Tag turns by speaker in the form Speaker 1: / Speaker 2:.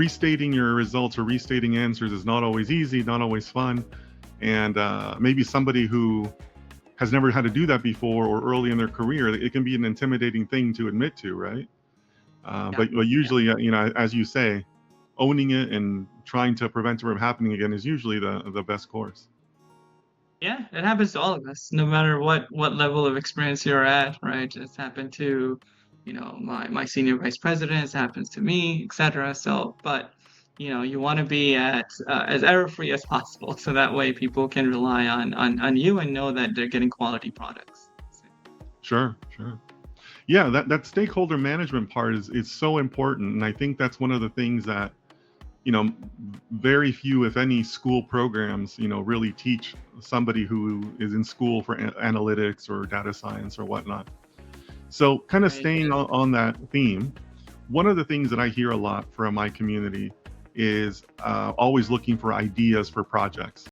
Speaker 1: restating your results or restating answers is not always easy, not always fun. And maybe somebody who has never had to do that before or early in their career, it can be an intimidating thing to admit to, right?
Speaker 2: Yeah.
Speaker 1: But usually, as you say, owning it and trying to prevent it from happening again is usually the best course.
Speaker 2: Yeah, it happens to all of us, no matter what level of experience you're at, right? It's happened to, my senior vice president. It happens to me, etc. So, but you want to be as error-free as possible, so that way people can rely on you and know that they're getting quality products.
Speaker 1: Sure, sure. Yeah, that stakeholder management part is so important, and I think that's one of the things that you know very few, if any, school programs really teach somebody who is in school for analytics or data science or whatnot. So kind of
Speaker 2: Right.
Speaker 1: staying on that theme, one of the things that I hear a lot from my community is always looking for ideas for projects.